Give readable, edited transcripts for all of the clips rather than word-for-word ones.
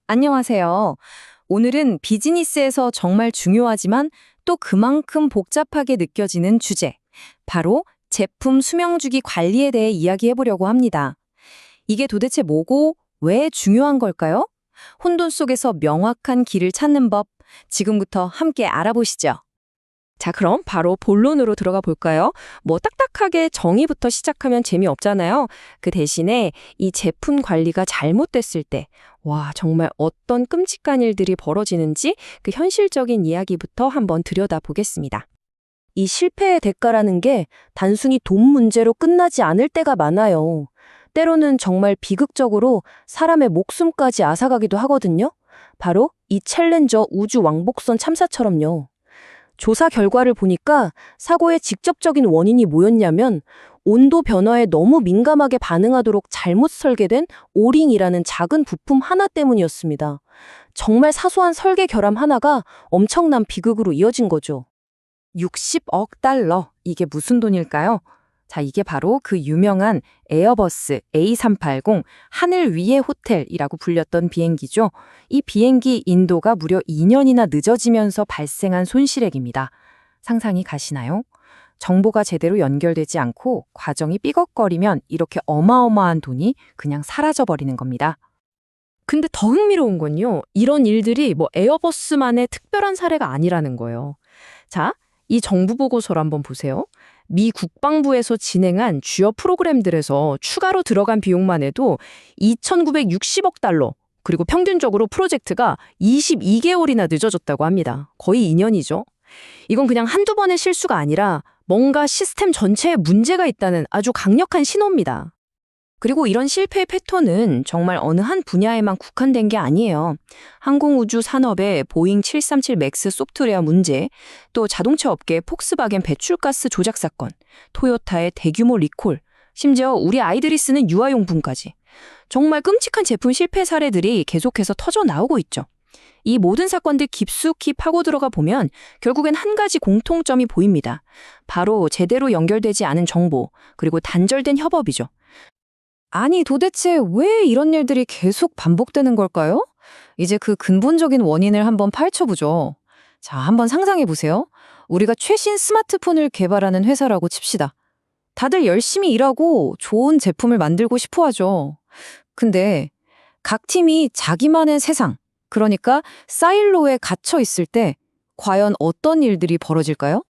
안녕하세요. 오늘은 비즈니스에서 정말 중요하지만 또 그만큼 복잡하게 느껴지는 주제, 바로 제품 수명주기 관리에 대해 이야기해 보려고 합니다. 이게 도대체 뭐고 왜 중요한 걸까요? 혼돈 속에서 명확한 길을 찾는 법, 지금부터 함께 알아보시죠. 자, 그럼 바로 본론으로 들어가 볼까요? 뭐 딱딱하게 정의부터 시작하면 재미없잖아요. 그 대신에 이 제품 관리가 잘못됐을 때, 와, 정말 어떤 끔찍한 일들이 벌어지는지 그 현실적인 이야기부터 한번 들여다보겠습니다. 이 실패의 대가라는 게 단순히 돈 문제로 끝나지 않을 때가 많아요. 때로는 정말 비극적으로 사람의 목숨까지 앗아가기도 하거든요. 바로 이 챌린저 우주 왕복선 참사처럼요. 조사 결과를 보니까 사고의 직접적인 원인이 뭐였냐면 온도 변화에 너무 민감하게 반응하도록 잘못 설계된 오링이라는 작은 부품 하나 때문이었습니다. 정말 사소한 설계 결함 하나가 엄청난 비극으로 이어진 거죠. 60억 달러, 이게 무슨 돈일까요? 자, 이게 바로 그 유명한 에어버스 A380 하늘 위의 호텔이라고 불렸던 비행기죠. 이 비행기 인도가 무려 2년이나 늦어지면서 발생한 손실액입니다. 상상이 가시나요? 정보가 제대로 연결되지 않고 과정이 삐걱거리면 이렇게 어마어마한 돈이 그냥 사라져버리는 겁니다. 근데 더 흥미로운 건요. 이런 일들이 뭐 에어버스만의 특별한 사례가 아니라는 거예요. 자, 이 정부 보고서를 한번 보세요. 미 국방부에서 진행한 주요 프로그램들에서 추가로 들어간 비용만 해도 2,960억 달러, 그리고 평균적으로 프로젝트가 22개월이나 늦어졌다고 합니다. 거의 2년이죠. 이건 그냥 한두 번의 실수가 아니라 뭔가 시스템 전체에 문제가 있다는 아주 강력한 신호입니다. 그리고 이런 실패의 패턴은 정말 어느 한 분야에만 국한된 게 아니에요. 항공우주 산업의 보잉 737 맥스 소프트웨어 문제, 또 자동차 업계 폭스바겐 배출가스 조작 사건, 토요타의 대규모 리콜, 심지어 우리 아이들이 쓰는 유아용품까지. 정말 끔찍한 제품 실패 사례들이 계속해서 터져 나오고 있죠. 이 모든 사건들 깊숙이 파고 들어가 보면 결국엔 한 가지 공통점이 보입니다. 바로 제대로 연결되지 않은 정보, 그리고 단절된 협업이죠. 아니, 도대체 왜 이런 일들이 계속 반복되는 걸까요? 이제 그 근본적인 원인을 한번 파헤쳐보죠. 자, 한번 상상해 보세요. 우리가 최신 스마트폰을 개발하는 회사라고 칩시다. 다들 열심히 일하고 좋은 제품을 만들고 싶어 하죠. 근데 각 팀이 자기만의 세상, 그러니까 사일로에 갇혀 있을 때 과연 어떤 일들이 벌어질까요?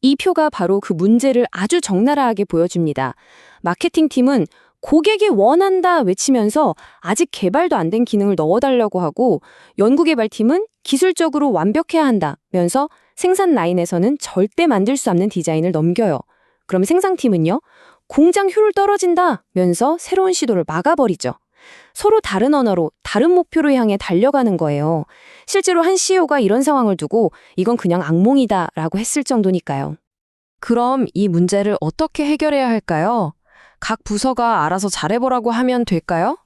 이 표가 바로 그 문제를 아주 적나라하게 보여줍니다. 마케팅팀은 고객이 원한다 외치면서 아직 개발도 안 된 기능을 넣어달라고 하고, 연구개발팀은 기술적으로 완벽해야 한다면서 생산 라인에서는 절대 만들 수 없는 디자인을 넘겨요. 그럼 생산팀은요? 공장 효율 떨어진다면서 새로운 시도를 막아버리죠. 서로 다른 언어로 다른 목표를 향해 달려가는 거예요. 실제로 한 CEO가 이런 상황을 두고 이건 그냥 악몽이다라고 했을 정도니까요. 그럼 이 문제를 어떻게 해결해야 할까요? 각 부서가 알아서 잘해보라고 하면 될까요?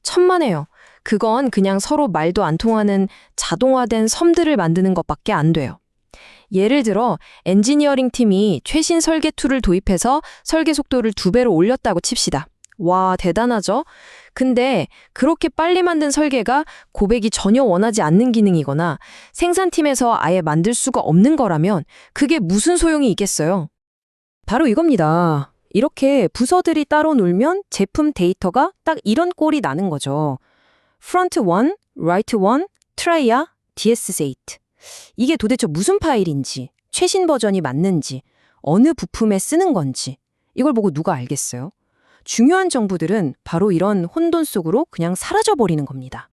천만에요. 그건 그냥 서로 말도 안 통하는 자동화된 섬들을 만드는 것밖에 안 돼요. 예를 들어 엔지니어링 팀이 최신 설계 툴을 도입해서 설계 속도를 2배로 올렸다고 칩시다. 와, 대단하죠? 근데 그렇게 빨리 만든 설계가 고객이 전혀 원하지 않는 기능이거나 생산팀에서 아예 만들 수가 없는 거라면 그게 무슨 소용이 있겠어요? 바로 이겁니다. 이렇게 부서들이 따로 놀면 제품 데이터가 딱 이런 꼴이 나는 거죠. 프론트 1, 라이트 1, 트라이아, DS8. 이게 도대체 무슨 파일인지, 최신 버전이 맞는지, 어느 부품에 쓰는 건지, 이걸 보고 누가 알겠어요? 중요한 정보들은 바로 이런 혼돈 속으로 그냥 사라져버리는 겁니다.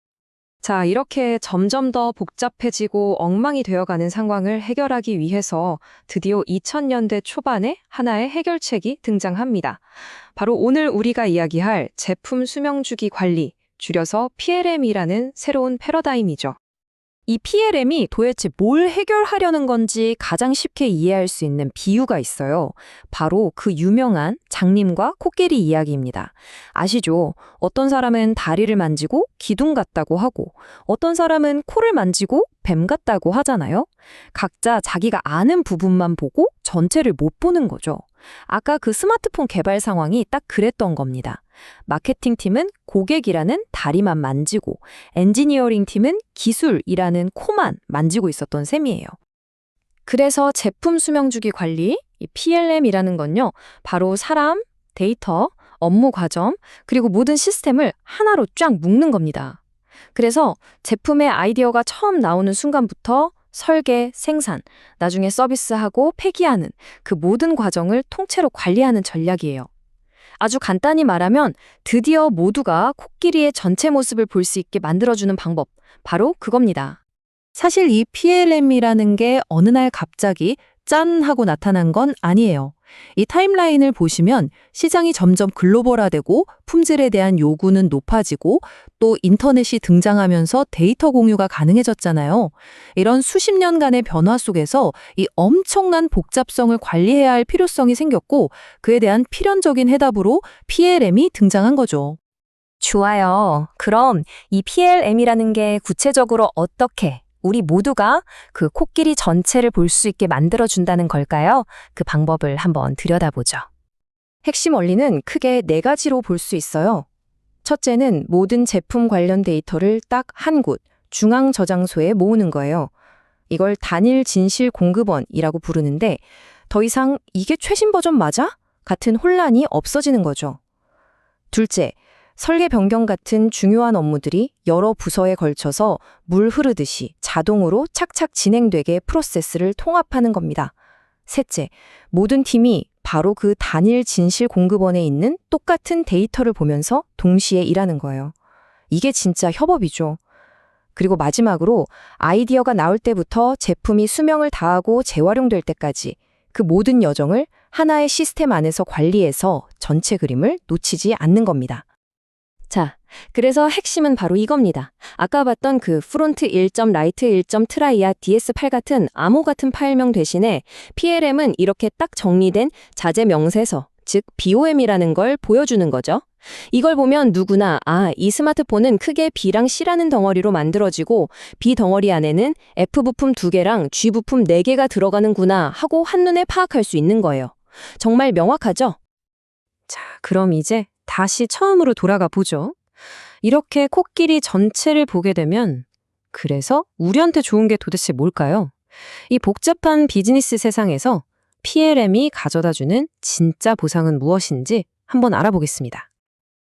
자, 이렇게 점점 더 복잡해지고 엉망이 되어가는 상황을 해결하기 위해서 드디어 2000년대 초반에 하나의 해결책이 등장합니다. 바로 오늘 우리가 이야기할 제품 수명주기 관리, 줄여서 PLM이라는 새로운 패러다임이죠. 이 PLM이 도대체 뭘 해결하려는 건지 가장 쉽게 이해할 수 있는 비유가 있어요. 바로 그 유명한 장님과 코끼리 이야기입니다. 아시죠? 어떤 사람은 다리를 만지고 기둥 같다고 하고, 어떤 사람은 코를 만지고 뱀 같다고 하잖아요. 각자 자기가 아는 부분만 보고 전체를 못 보는 거죠. 아까 그 스마트폰 개발 상황이 딱 그랬던 겁니다. 마케팅 팀은 고객이라는 다리만 만지고 엔지니어링 팀은 기술이라는 코만 만지고 있었던 셈이에요. 그래서 제품 수명주기 관리, 이 PLM이라는 건요, 바로 사람, 데이터, 업무 과정, 그리고 모든 시스템을 하나로 쫙 묶는 겁니다. 그래서 제품의 아이디어가 처음 나오는 순간부터 설계, 생산, 나중에 서비스하고 폐기하는 그 모든 과정을 통째로 관리하는 전략이에요. 아주 간단히 말하면 드디어 모두가 코끼리의 전체 모습을 볼 수 있게 만들어주는 방법, 바로 그겁니다. 사실 이 PLM이라는 게 어느 날 갑자기 짠 하고 나타난 건 아니에요. 이 타임라인을 보시면 시장이 점점 글로벌화되고 품질에 대한 요구는 높아지고 또 인터넷이 등장하면서 데이터 공유가 가능해졌잖아요. 이런 수십 년간의 변화 속에서 이 엄청난 복잡성을 관리해야 할 필요성이 생겼고 그에 대한 필연적인 해답으로 PLM이 등장한 거죠. 좋아요. 그럼 이 PLM이라는 게 구체적으로 어떻게 우리 모두가 그 코끼리 전체를 볼 수 있게 만들어준다는 걸까요? 그 방법을 한번 들여다보죠. 핵심 원리는 크게 4가지로 볼 수 있어요. 첫째는 모든 제품 관련 데이터를 딱 한 곳, 중앙 저장소에 모으는 거예요. 이걸 단일 진실 공급원이라고 부르는데 더 이상 이게 최신 버전 맞아? 같은 혼란이 없어지는 거죠. 둘째, 설계 변경 같은 중요한 업무들이 여러 부서에 걸쳐서 물 흐르듯이 자동으로 착착 진행되게 프로세스를 통합하는 겁니다. 셋째, 모든 팀이 바로 그 단일 진실 공급원에 있는 똑같은 데이터를 보면서 동시에 일하는 거예요. 이게 진짜 협업이죠. 그리고 마지막으로 아이디어가 나올 때부터 제품이 수명을 다하고 재활용될 때까지 그 모든 여정을 하나의 시스템 안에서 관리해서 전체 그림을 놓치지 않는 겁니다. 자, 그래서 핵심은 바로 이겁니다. 아까 봤던 그 프론트 1점 라이트 1점 트라이아 DS8 같은 암호 같은 파일명 대신에 PLM은 이렇게 딱 정리된 자재 명세서, 즉 BOM이라는 걸 보여주는 거죠. 이걸 보면 누구나 이 스마트폰은 크게 B랑 C라는 덩어리로 만들어지고 B 덩어리 안에는 F 부품 2개랑 G 부품 4개가 들어가는구나 하고 한눈에 파악할 수 있는 거예요. 정말 명확하죠? 자, 그럼 이제 다시 처음으로 돌아가 보죠. 이렇게 코끼리 전체를 보게 되면 그래서 우리한테 좋은 게 도대체 뭘까요? 이 복잡한 비즈니스 세상에서 PLM이 가져다주는 진짜 보상은 무엇인지 한번 알아보겠습니다.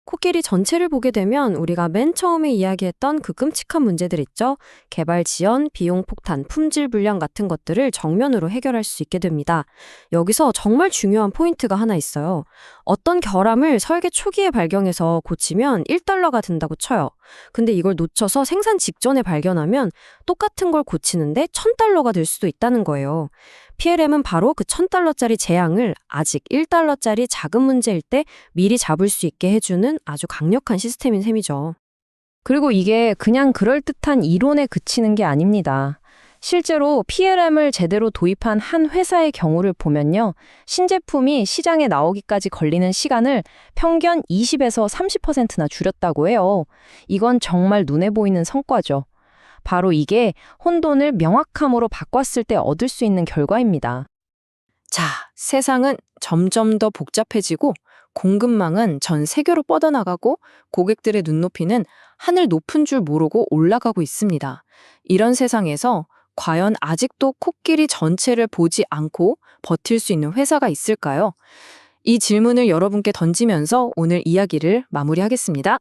코끼리 전체를 보게 되면 우리가 맨 처음에 이야기했던 그 끔찍한 문제들 있죠? 개발 지연, 비용 폭탄, 품질 불량 같은 것들을 정면으로 해결할 수 있게 됩니다. 여기서 정말 중요한 포인트가 하나 있어요. 어떤 결함을 설계 초기에 발견해서 고치면 $1가 든다고 쳐요. 근데 이걸 놓쳐서 생산 직전에 발견하면 똑같은 걸 고치는데 $1,000가 될 수도 있다는 거예요. PLM은 바로 그 $1,000짜리 재앙을 아직 $1짜리 작은 문제일 때 미리 잡을 수 있게 해주는 아주 강력한 시스템인 셈이죠. 그리고 이게 그냥 그럴듯한 이론에 그치는 게 아닙니다. 실제로 PLM을 제대로 도입한 한 회사의 경우를 보면요. 신제품이 시장에 나오기까지 걸리는 시간을 평균 20에서 30%나 줄였다고 해요. 이건 정말 눈에 보이는 성과죠. 바로 이게 혼돈을 명확함으로 바꿨을 때 얻을 수 있는 결과입니다. 자, 세상은 점점 더 복잡해지고 공급망은 전 세계로 뻗어나가고 고객들의 눈높이는 하늘 높은 줄 모르고 올라가고 있습니다. 이런 세상에서 과연 아직도 코끼리 전체를 보지 않고 버틸 수 있는 회사가 있을까요? 이 질문을 여러분께 던지면서 오늘 이야기를 마무리하겠습니다.